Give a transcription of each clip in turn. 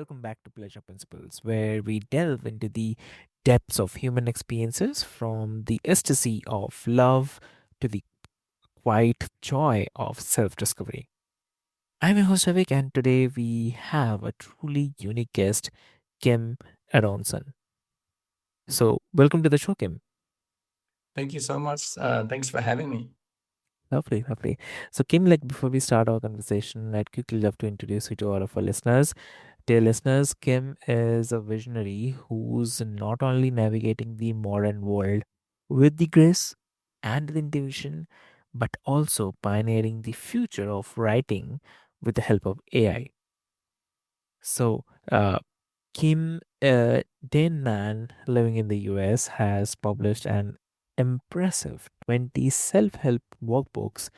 welcome back to Pleasure Principles, where we delve into the depths of human experiences from the ecstasy of love to the quiet joy of self discovery. I'm your host, Avik, and today we have a truly unique guest, Kim Aronson. So, welcome to the show, Kim. Thank you so much. Thanks for having me. Lovely, lovely. So, Kim, before we start our conversation, I'd quickly love to introduce you to all of our listeners. Dear listeners, Kim is a visionary who's not only navigating the modern world with the grace and the intuition, but also pioneering the future of writing with the help of AI. So, Kim Denman, living in the US, has published an impressive 20 self help workbooks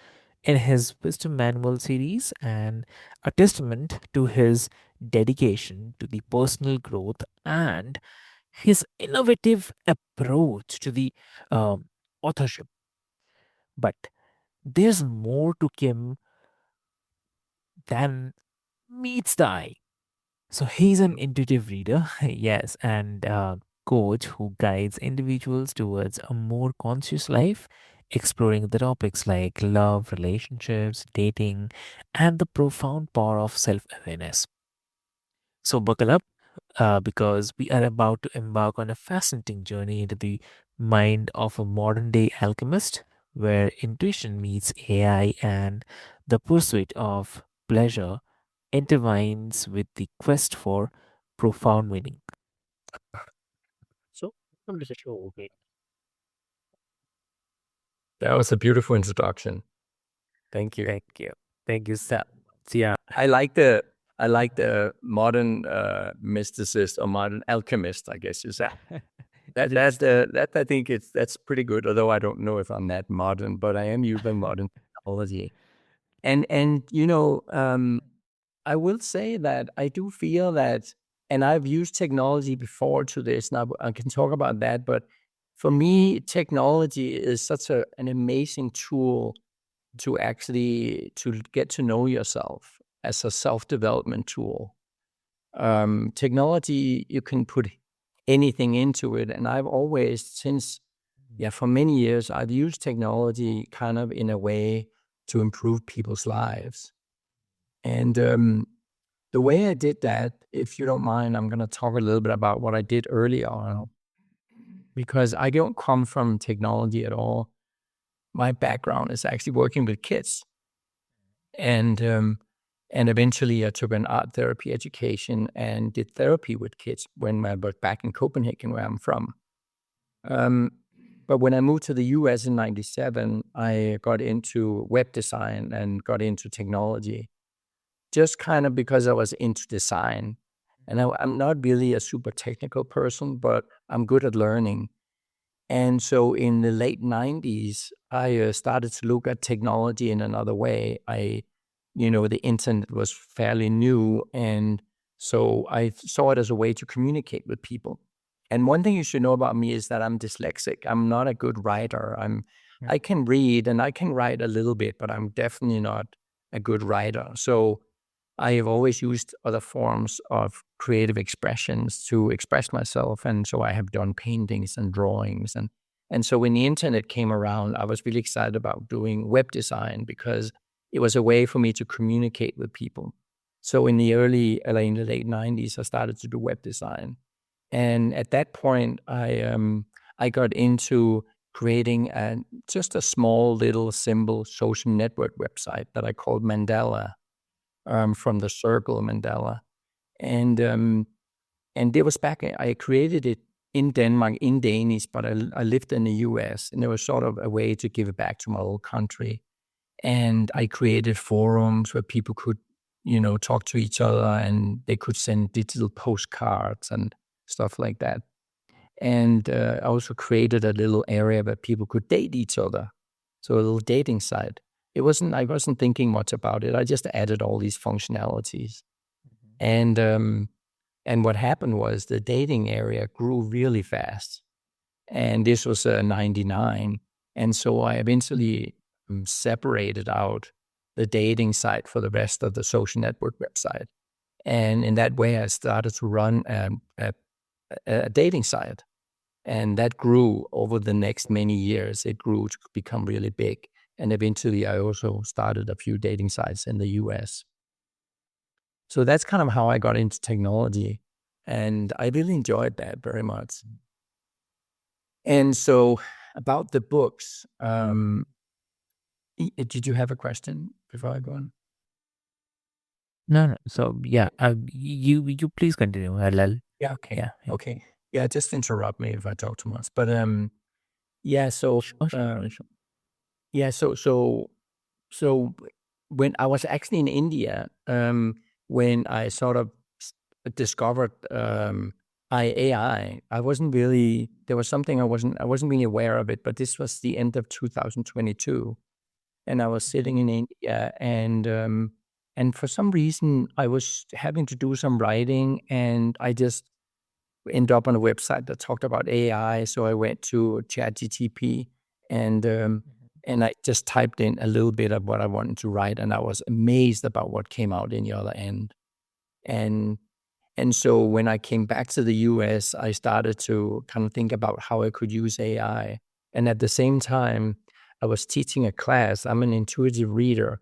in his Wisdom Manual series, and a testament to his dedication to the personal growth and his innovative approach to the authorship. But there's more to Kim than meets the eye. So he's an intuitive reader, yes, and coach who guides individuals towards a more conscious life, exploring the topics like love, relationships, dating, and the profound power of self awareness. So buckle up because we are about to embark on a fascinating journey into the mind of a modern day alchemist, where intuition meets AI and the pursuit of pleasure intertwines with the quest for profound meaning. So, welcome to the show. Okay. That was a beautiful introduction. Thank you. Thank you. Thank you, sir. Yeah. I like the I like the modern mysticist or modern alchemist, I guess you say. That I think that's pretty good. Although I don't know if I'm that modern, but I am using modern technology. And I will say that I do feel that, and I've used technology before to this. Now I can talk about that, but for me, technology is such an amazing tool to actually to get to know yourself as a self-development tool. Technology, you can put anything into it, and I've always for many years I've used technology kind of in a way to improve people's lives. And the way I did that, if you don't mind, I'm going to talk a little bit about what I did early on, because I don't come from technology at all. My background is actually working with kids, and eventually I took an art therapy education and did therapy with kids when I was back in Copenhagen, where I'm from. But when I moved to the US in '97, I got into web design and got into technology, just kind of because I was into design. And I'm not really a super technical person, but I'm good at learning. And so in the late '90s, I started to look at technology in another way. The internet was fairly new. And so I saw it as a way to communicate with people. And one thing you should know about me is that I'm dyslexic. I'm not a good writer. I can read and I can write a little bit, but I'm definitely not a good writer. So I have always used other forms of creative expressions to express myself. And so I have done paintings and drawings. And so when the internet came around, I was really excited about doing web design because it was a way for me to communicate with people. So in the late '90s, I started to do web design. And at that point, I got into creating just a small little simple social network website that I called Mandela, from the circle mandala. And it was back, I created it in Denmark in Danish, but I lived in the US, and it was sort of a way to give it back to my old country. And I created forums where people could, talk to each other, and they could send digital postcards and stuff like that. And I also created a little area where people could date each other. So a little dating site. I wasn't thinking much about it. I just added all these functionalities. And what happened was the dating area grew really fast. And this was 99. And so I eventually separated out the dating site for the rest of the social network website. And in that way, I started to run a dating site. And that grew over the next many years. It grew to become really big. And eventually, I also started a few dating sites in the US. So that's kind of how I got into technology. And I really enjoyed that very much. And so, about the books, did you have a question before I go on? No, no. So yeah, you please continue. Yeah, okay. Yeah, yeah. Okay. Yeah, just interrupt me if I talk too much. But yeah, so Sure, sure, sure. yeah, so when I was actually in India, when I sort of discovered AI wasn't really, there was something I wasn't really aware of it, but this was the end of 2022, and I was sitting in India, and for some reason I was having to do some writing, and I just ended up on a website that talked about AI. So I went to ChatGTP, and um, Mhm. and I just typed in a little bit of what I wanted to write, and I was amazed about what came out in the other end. And and so when I came back to the US, I started to kind of think about how I could use AI. And at the same time, I was teaching a class. I'm an intuitive reader,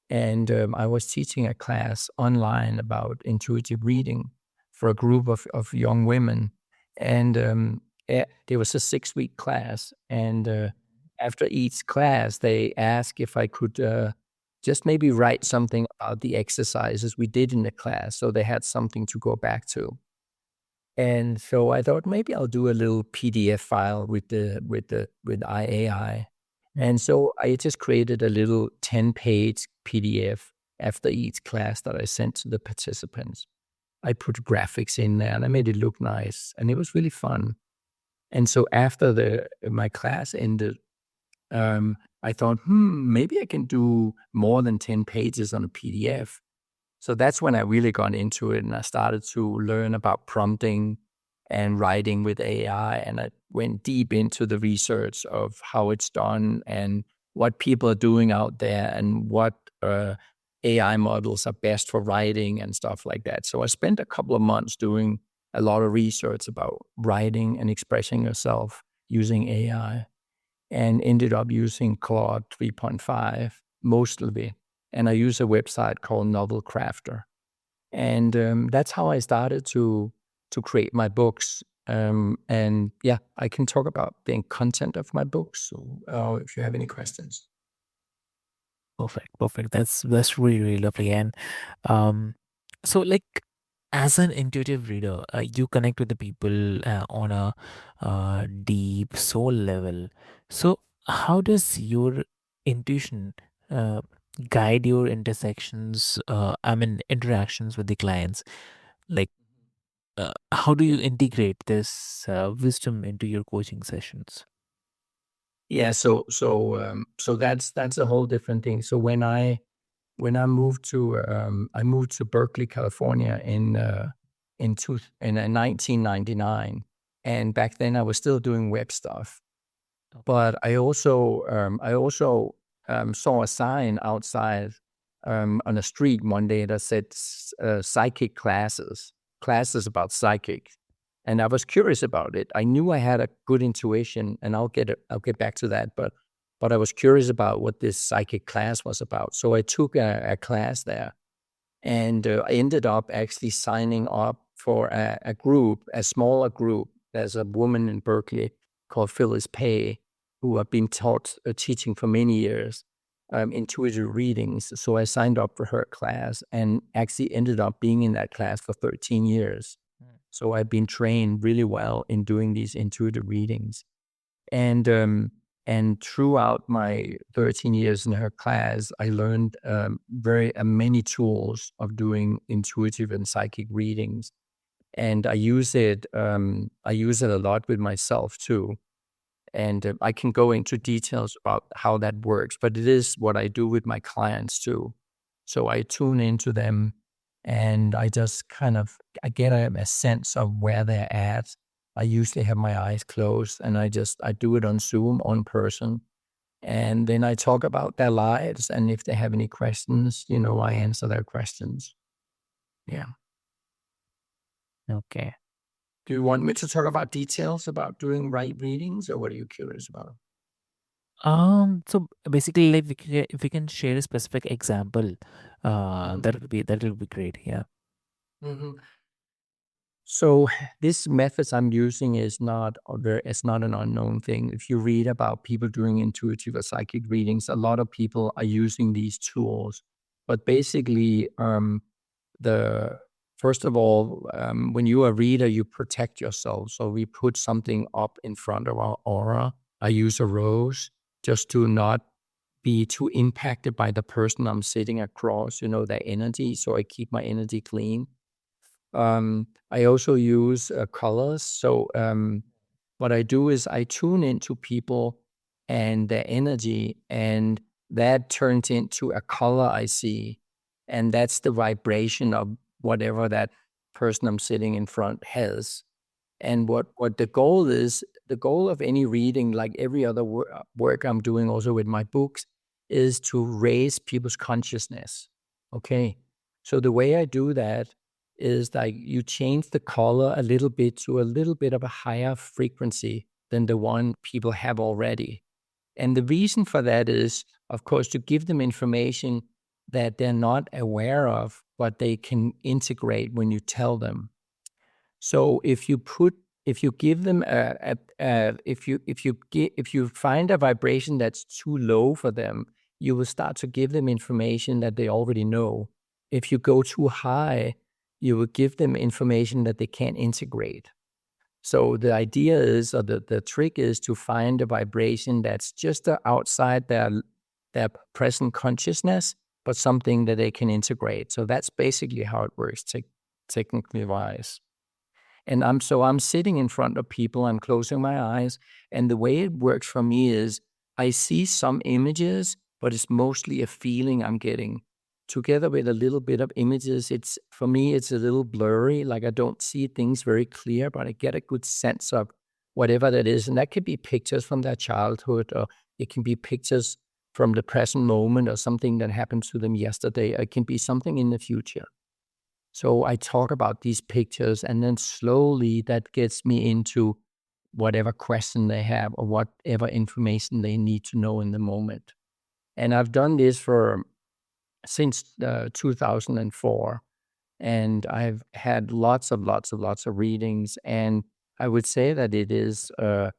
and I was teaching a class online about intuitive reading for a group of young women. And there was a 6-week class. And after each class, they asked if I could just maybe write something about the exercises we did in the class. So they had something to go back to. And so I thought maybe I'll do a little PDF file with AI. And so I just created a little 10-page PDF after each class that I sent to the participants. I put graphics in there and I made it look nice, and it was really fun. And so after the my class ended, I thought, maybe I can do more than 10 pages on a PDF. So that's when I really got into it, and I started to learn about prompting and writing with AI. And I went deep into the research of how it's done and what people are doing out there and what AI models are best for writing and stuff like that. So I spent a couple of months doing a lot of research about writing and expressing yourself using AI, and ended up using Claude 3.5 most of it. And I use a website called Novel Crafter, and that's how I started to create my books. And yeah, I can talk about the content of my books. So if you have any questions. Perfect, perfect. That's really, really lovely. And um, so like as an intuitive reader, you connect with the people on a deep soul level. So how does your intuition uh, guide your intersections? I mean, interactions with the clients. Like, how do you integrate this wisdom into your coaching sessions? Yeah, so that's a whole different thing. So when I moved to Berkeley, California in 1999, and back then I was still doing web stuff. Okay. But I also saw a sign outside on the street one day that said psychic classes about psychic, and I was curious about it. I knew I had a good intuition, and I'll get back to that. But I was curious about what this psychic class was about, so I took a class there, and I ended up actually signing up for a group, a smaller group. There's a woman in Berkeley called Phyllis Pay, who I've been teaching for many years, intuitive readings. So I signed up for her class and actually ended up being in that class for 13 years. Mm. So I've been trained really well in doing these intuitive readings. And and throughout my 13 years in her class, I learned very many tools of doing intuitive and psychic readings, and I use it. I use it a lot with myself too, and I can go into details about how that works. But it is what I do with my clients too. So I tune into them, and I just kind of I get a sense of where they're at. I usually have my eyes closed, and I do it on Zoom on person, and then I talk about their lives, and if they have any questions, I answer their questions. Yeah. Okay. Do you want me to talk about details about doing right readings, or what are you curious about? So basically, like, if we can share a specific example, Mhm. that will be great. Yeah. Mhm. So this methods I'm using is not it's not an unknown thing. If you read about people doing intuitive or psychic readings, a lot of people are using these tools. But basically, the first of all, when you are a reader, you protect yourself. So we put something up in front of our aura. I use a rose just to not be too impacted by the person I'm sitting across, their energy. So I keep my energy clean. I also use colors. So what I do is I tune into people and their energy, and that turns into a color I see, and that's the vibration of whatever that person I'm sitting in front has. And what the goal of any reading, like every other work I'm doing also with my books, is to raise people's consciousness. Okay. So the way I do that is like you change the color a little bit to a little bit of a higher frequency than the one people have already. And the reason for that is, of course, to give them information that they're not aware of, but they can integrate when you tell them. So if you give them if you find a vibration that's too low for them, you will start to give them information that they already know. If you go too high, you will give them information that they can't integrate. So the idea is, or the trick is, to find a vibration that's just outside their present consciousness, but something that they can integrate. So that's basically how it works, technically wise. And I'm sitting in front of people, I'm closing my eyes, and the way it works for me is I see some images, but it's mostly a feeling I'm getting. Together with a little bit of images, it's for me it's a little blurry, like I don't see things very clear, but I get a good sense of whatever that is. And that could be pictures from their childhood, or it can be pictures from the present moment, or something that happened to them yesterday. It can be something in the future. So I talk about these pictures, and then slowly that gets me into whatever question they have or whatever information they need to know in the moment. And I've done this for since 2004, and I've had lots of readings. And I would say that it is the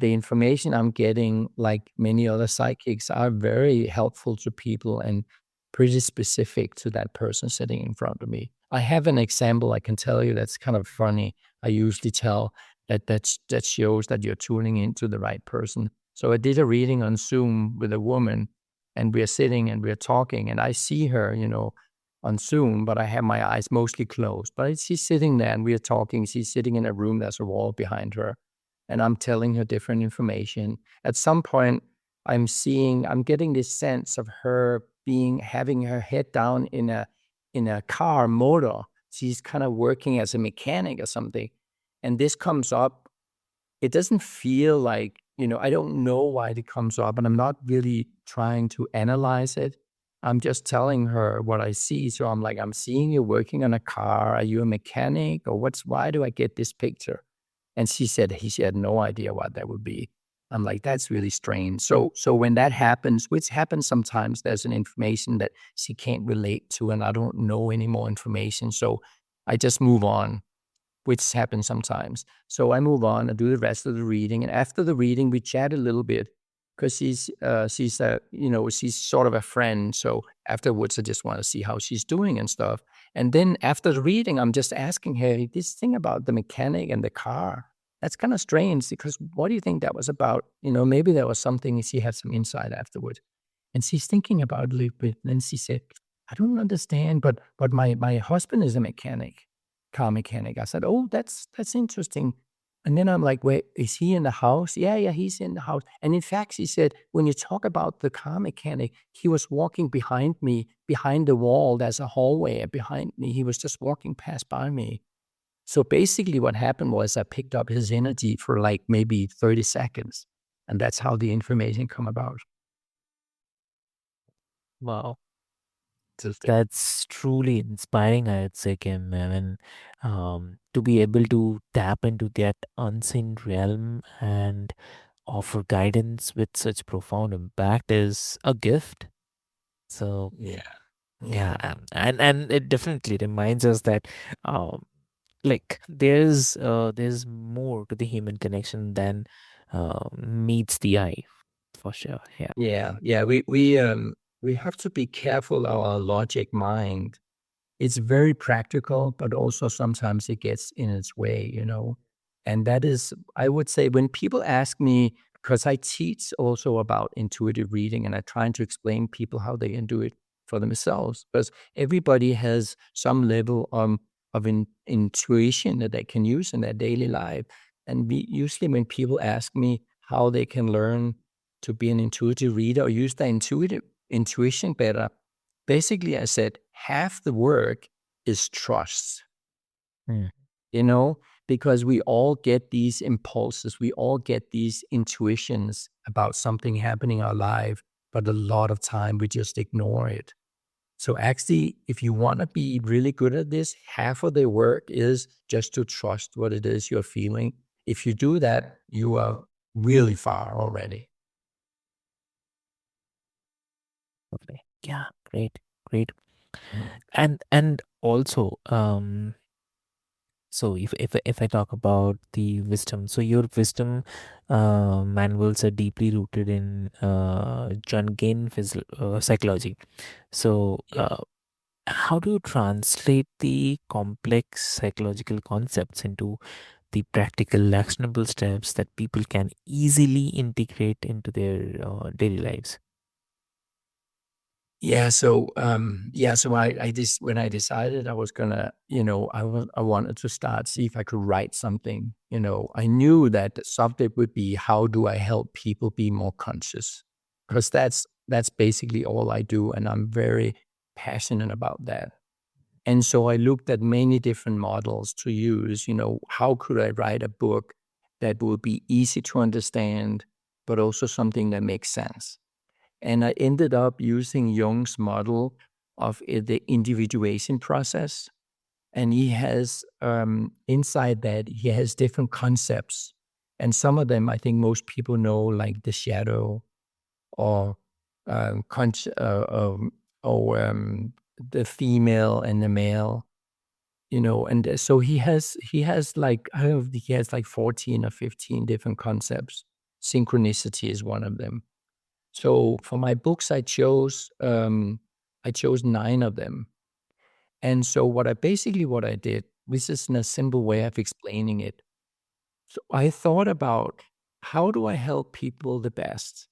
information I'm getting, like many other psychics, are very helpful to people and pretty specific to that person sitting in front of me. I have an example I can tell you that's kind of funny. I usually tell that shows that you're tuning into the right person. So I did a reading on Zoom with a woman, and we're sitting and we're talking, and I see her, on Zoom, but I have my eyes mostly closed. But she's sitting there and we're talking. She's sitting in a room, there's a wall behind her, and I'm telling her different information. At some point, I'm getting this sense of her having her head down in a car motor. She's kind of working as a mechanic or something. And this comes up. It doesn't feel like, I don't know why it comes up, and I'm not really trying to analyze it. I'm just telling her what I see. So I'm like, I'm seeing you working on a car. Are you a mechanic, or why do I get this picture? And she had no idea what that would be. I'm like, that's really strange. So when that happens, which happens sometimes, there's an information that she can't relate to, and I don't know any more information. So I just move on, which happens sometimes. So I move on and do the rest of the reading. And after the reading, we chat a little bit, because she's sort of a friend. So afterwards, I just want to see how she's doing and stuff. And then after the reading, I'm just asking her, "Hey, this thing about the mechanic and the car, that's kind of strange, because what do you think that was about? Maybe there was something." She had some insight afterwards. And she's thinking about it a little bit. And then she said, "I don't understand, but my husband is a mechanic, car mechanic." I said, "Oh, that's interesting." And then I'm like, "Wait, is he in the house?" Yeah, he's in the house. And in fact, she said, when you talk about the car mechanic, he was walking behind me, behind the wall. There's a hallway behind me. He was just walking past by me. So basically what happened was I picked up his energy for like maybe 30 seconds. And that's how the information come about. Wow. That's truly inspiring, I'd say, Kim. I mean, to be able to tap into that unseen realm and offer guidance with such profound impact is a gift. So Yeah. yeah, Yeah. and it definitely reminds us that, um, like there's more to the human connection than meets the eye, for sure. Yeah. Yeah. Yeah. We have to be careful of our logic mind. It's very practical, but also sometimes it gets in its way, you know? And that is, I would say, when people ask me, because I teach also about intuitive reading and I try to explain people how they can do it for themselves, because everybody has some level of intuition that they can use in their daily life. And usually when people ask me how they can learn to be an intuitive reader or use their intuition better, basically, I said half the work is trust, Mm. you know, because we all get these impulses, we all get these intuitions about something happening in our life, but a lot of time we just ignore it. So, actually, if you want to be really good at this, half of the work is just to trust what it is you're feeling. If you do that, you are really far already. Lovely. Yeah, great, great. And also, so if I talk about the wisdom, so your wisdom manuals are deeply rooted in Jungian psychology. So Yeah. how do you translate the complex psychological concepts into the practical, actionable steps that people can easily integrate into their daily lives? So I just when I decided I was gonna, I wanted to start see if I could write something. I knew that the subject would be how do I help people be more conscious, because that's basically all I do, and I'm very passionate about that. And so I looked at many different models to use. How could I write a book that would be easy to understand, but also something that makes sense? And I ended up using Jung's model of the individuation process. And he has, inside that, he has different concepts. And some of them I think most people know, like the shadow or um, con- uh, um, or the female and the male. And so he has like, I don't know, he has like 14 or 15 different concepts. Synchronicity is one of them. So for my books, I chose 9 of them. And so what I did, this is in a simple way of explaining it. So I thought about how do I help people the best?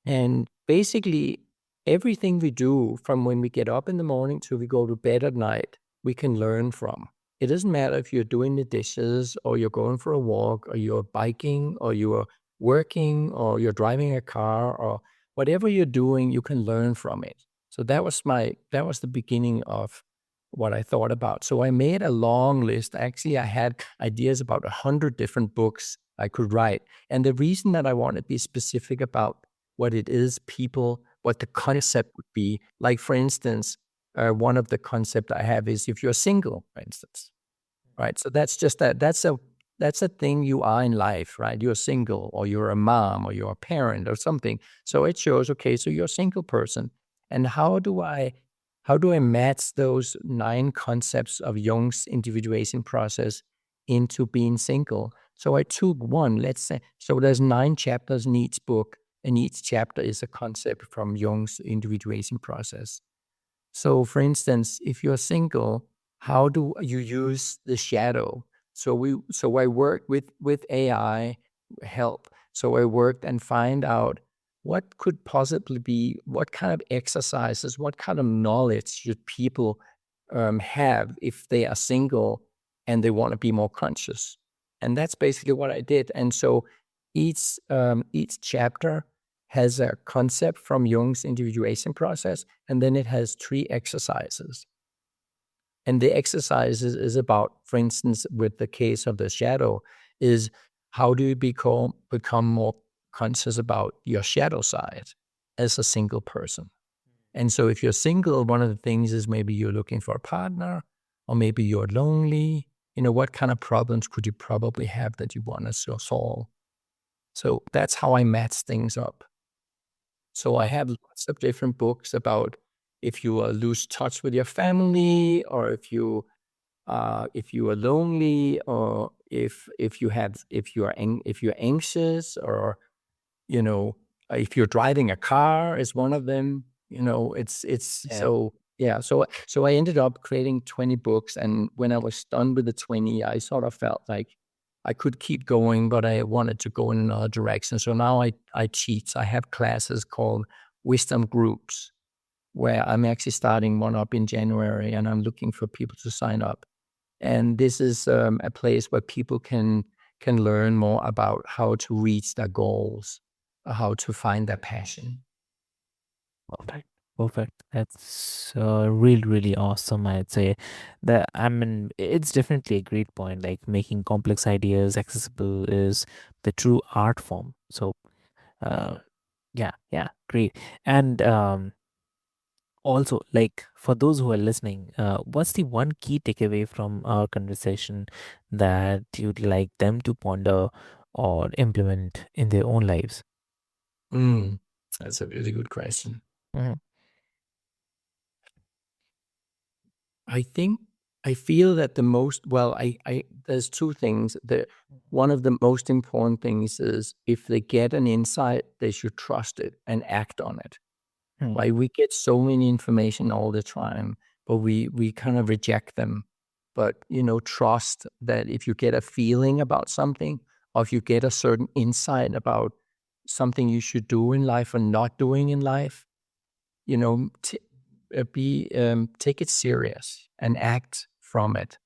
And basically, everything we do from when we get up in the morning till we go to bed at night, we can learn from. It doesn't matter if you're doing the dishes or you're going for a walk or you're biking or you're working or you're driving a car or whatever you're doing, you can learn from it. So that was the beginning of what I thought about. So I made a long list. Actually, I had ideas about 100 different books I could write. And the reason that I want to be specific about what it is, people, what the concept would be. Like, for instance, one of the concept I have is if you're single, for instance, right? So that's just that's a thing you are in life, right? You're single, or you're a mom, or you're a parent, or something. So it shows, okay, so you're a single person, and how do I match those 9 concepts of Jung's individuation process into being single? So I took one, let's say, so there's 9 chapters in each book, and each chapter is a concept from Jung's individuation process. So, for instance, if you're single, how do you use the shadow? So I worked with AI help. So I worked and find out what could possibly be, what kind of exercises, what kind of knowledge should people have if they are single and they want to be more conscious. And that's basically what I did. And so each chapter has a concept from Jung's individuation process, and then it has 3 exercises. And the exercises is about, for instance, with the case of the shadow, is how do you become more conscious about your shadow side as a single person? And so if you're single, one of the things is maybe you're looking for a partner, or maybe you're lonely. What kind of problems could you probably have that you want to solve? So that's how I match things up. So I have lots of different books about if you lose touch with your family, or if you are lonely, or if you're anxious, or you know, if you're driving a car is one of them. It's Yeah. so yeah. So I ended up creating 20 books, and when I was done with the 20, I sort of felt like I could keep going, but I wanted to go in another direction. So now I teach. I have classes called wisdom groups, where I'm actually starting one up in January, and I'm looking for people to sign up. And this is a place where people can learn more about how to reach their goals, how to find their passion. Perfect. Perfect. That's really, really awesome. I'd say that, I mean, it's definitely a great point. Like making complex ideas accessible is the true art form. So, uh, Mm. yeah, yeah, great. And also, like for those who are listening, what's the one key takeaway from our conversation that you'd like them to ponder or implement in their own lives? Mm. That's a really good question. Mhm. I think I feel that the most well, I there's two things. One of the most important things is if they get an insight, they should trust it and act on it. Mhm. Like, we get so many information all the time, but we kind of reject them. But, trust that if you get a feeling about something, or if you get a certain insight about something you should do in life or not doing in life, you know, t- take it serious and act from it,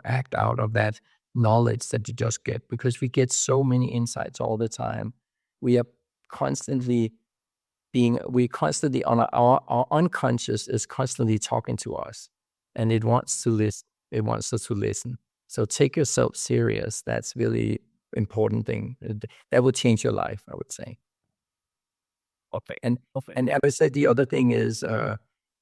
act out of that knowledge that you just get, because we get so many insights all the time. We are constantly we constantly on our unconscious is constantly talking to us, and it wants to listen. It wants us to listen. So take yourself serious. That's really important thing. That will change your life, I would say. Perfect. And Perfect. and I would say the other thing is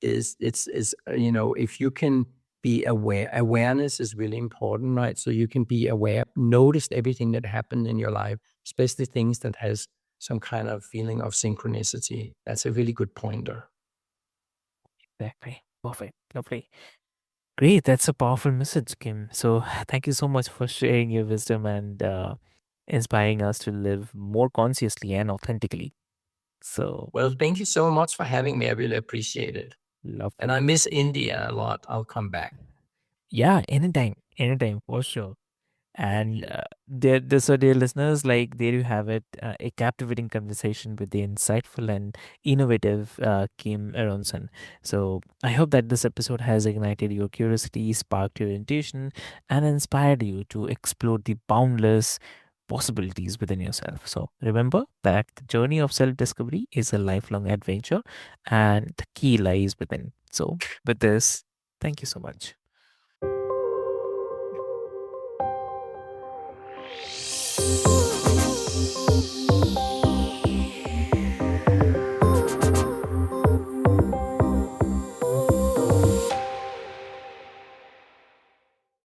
if you can be aware, awareness is really important, right? So you can be aware, notice everything that happened in your life, especially things that has some kind of feeling of synchronicity. That's a really good pointer. Exactly. Perfect. Lovely. Great. That's a powerful message, Kim. So thank you so much for sharing your wisdom and inspiring us to live more consciously and authentically. So Well, thank you so much for having me. I really appreciate it. And lovely. I miss India a lot. I'll come back. Yeah, anytime, for sure. Thank And you. so dear listeners, like there you have it, a captivating conversation with the insightful and innovative Kim Aronson. So I hope that this episode has ignited your curiosity, sparked your intuition, and inspired you to explore the boundless possibilities within yourself. So remember that the journey of self-discovery is a lifelong adventure, and the key lies within. So with this, thank you so much.